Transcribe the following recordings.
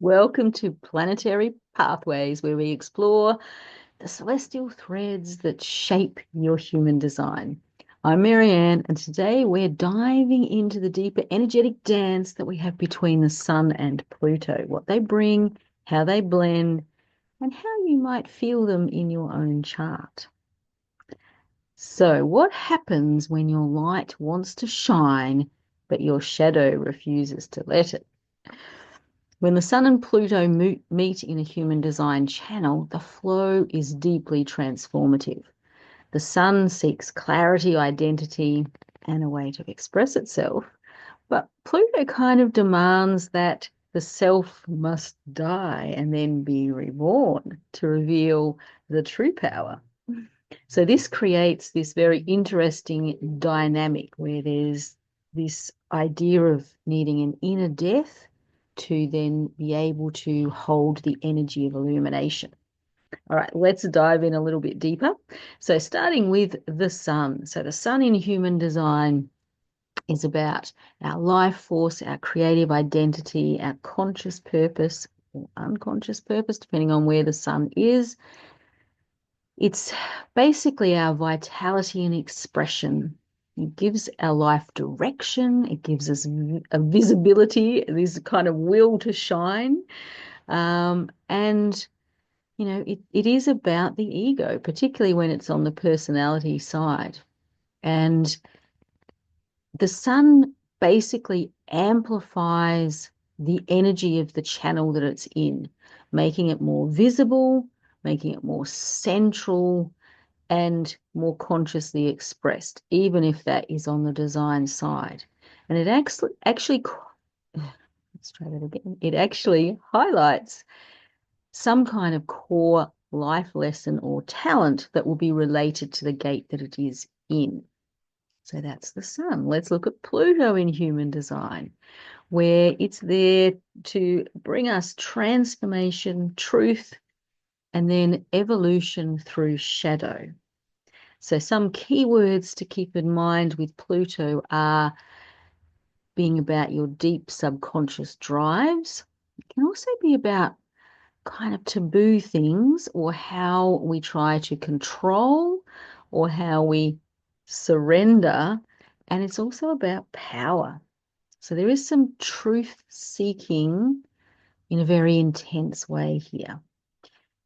Welcome to Planetary Pathways, where we explore the celestial threads that shape your human design. I'm Marianne, and today we're diving into the deeper energetic dance that we have between the Sun and Pluto, what they bring, how they blend, and how you might feel them in your own chart. So, what happens when your light wants to shine, but your shadow refuses to let it? When the Sun and Pluto meet in a human design channel, the flow is deeply transformative. The Sun seeks clarity, identity, and a way to express itself, but Pluto kind of demands that the self must die and then be reborn to reveal the true power. So this creates this very interesting dynamic where there's this idea of needing an inner death to then be able to hold the energy of illumination. All right, let's dive in a little bit deeper. So starting with the Sun. So the Sun in human design is about our life force, our creative identity, our conscious purpose or unconscious purpose, depending on where the Sun is. It's basically our vitality and expression. It gives our life direction. It gives us a visibility, this kind of will to shine. And, it is about the ego, particularly when it's on the personality side. And the Sun basically amplifies the energy of the channel that it's in, making it more visible, making it more central, and more consciously expressed, even if that is on the design side. And it actually, let's try that again. It actually highlights some kind of core life lesson or talent that will be related to the gate that it is in. So that's the Sun. Let's look at Pluto in human design, where it's there to bring us transformation, truth, and then evolution through shadow. So some keywords to keep in mind with Pluto are being about your deep subconscious drives. It can also be about kind of taboo things or how we try to control or how we surrender. And it's also about power. So there is some truth seeking in a very intense way here.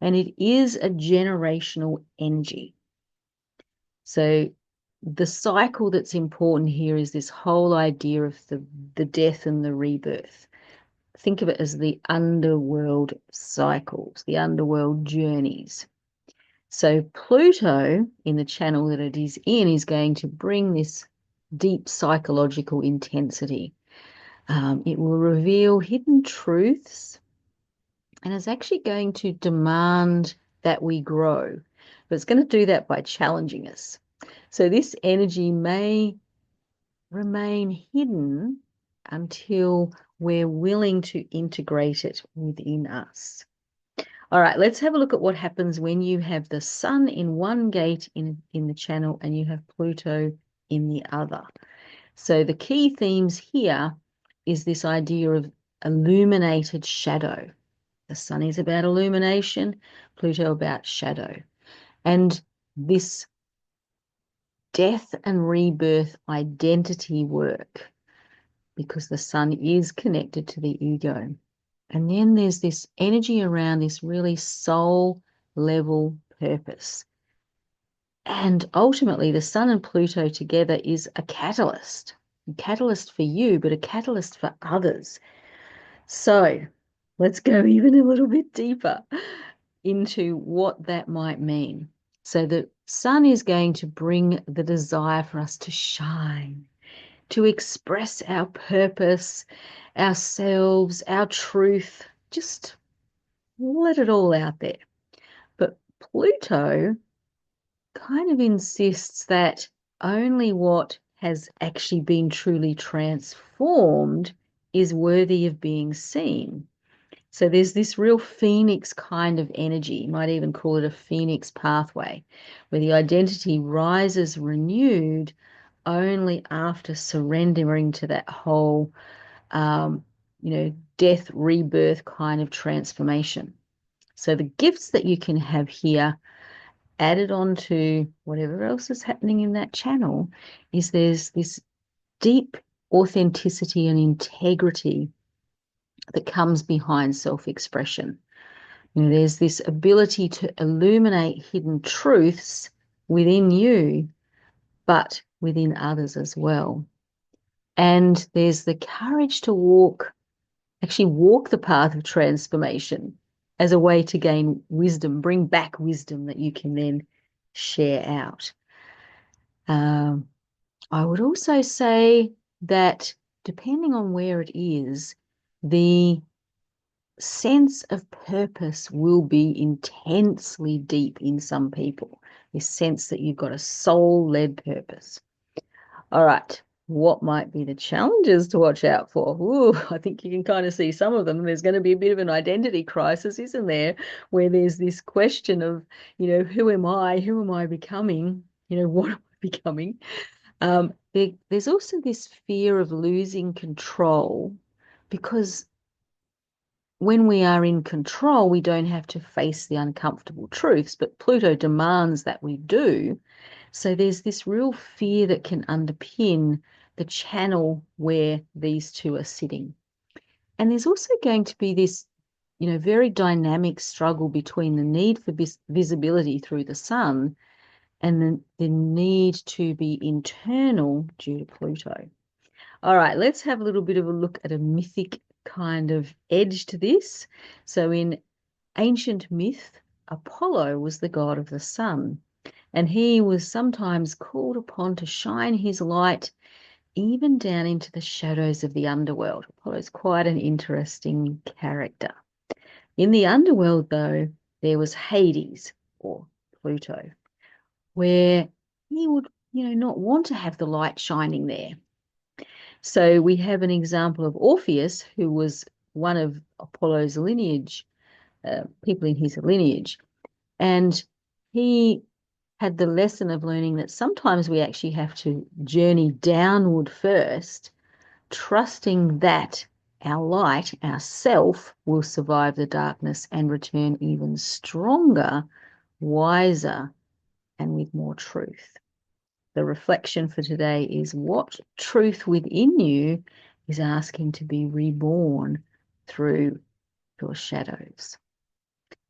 And it is a generational energy. So the cycle that's important here is this whole idea of the death and the rebirth. Think of it as the underworld cycles, the underworld journeys. So Pluto in the channel that it is in is going to bring this deep psychological intensity. It will reveal hidden truths and is actually going to demand that we grow. But it's going to do that by challenging us. So this energy may remain hidden until we're willing to integrate it within us. All right, let's have a look at what happens when you have the Sun in one gate in the channel and you have Pluto in the other. So the key themes here is this idea of illuminated shadow. The Sun is about illumination, Pluto about shadow. And this death and rebirth identity work, because the Sun is connected to the ego. And then there's this energy around this really soul level purpose. And ultimately, the Sun and Pluto together is a catalyst for you, but a catalyst for others. So let's go even a little bit deeper into what that might mean. So the Sun is going to bring the desire for us to shine, to express our purpose, ourselves, our truth, just let it all out there. But Pluto kind of insists that only what has actually been truly transformed is worthy of being seen. So there's this real phoenix kind of energy. You might even call it a phoenix pathway, where the identity rises renewed only after surrendering to that whole death, rebirth kind of transformation. So the gifts that you can have here added on to whatever else is happening in that channel is there's this deep authenticity and integrity that comes behind self-expression. There's this ability to illuminate hidden truths within you, but within others as well. And there's the courage to actually walk the path of transformation as a way to gain wisdom, bring back wisdom that you can then share out. I would also say that depending on where it is, the sense of purpose will be intensely deep in some people. This sense that you've got a soul-led purpose. All right, what might be the challenges to watch out for? Ooh, I think you can kind of see some of them. There's going to be a bit of an identity crisis, isn't there? Where there's this question of, who am I? Who am I becoming? What am I becoming? There's also this fear of losing control, because when we are in control, we don't have to face the uncomfortable truths, but Pluto demands that we do. So there's this real fear that can underpin the channel where these two are sitting. And there's also going to be this, very dynamic struggle between the need for visibility through the sun and the need to be internal due to Pluto. All right, let's have a little bit of a look at a mythic kind of edge to this. So in ancient myth, Apollo was the god of the sun, and he was sometimes called upon to shine his light even down into the shadows of the underworld. Apollo's quite an interesting character. In the underworld, though, there was Hades, or Pluto, where he would, not want to have the light shining there. So we have an example of Orpheus, who was one of Apollo's lineage, people in his lineage. And he had the lesson of learning that sometimes we actually have to journey downward first, trusting that our light, our self, will survive the darkness and return even stronger, wiser, and with more truth. The reflection for today is what truth within you is asking to be reborn through your shadows.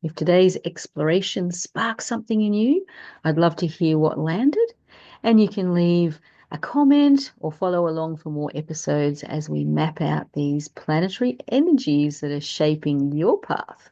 If today's exploration sparks something in you, I'd love to hear what landed, and you can leave a comment or follow along for more episodes as we map out these planetary energies that are shaping your path.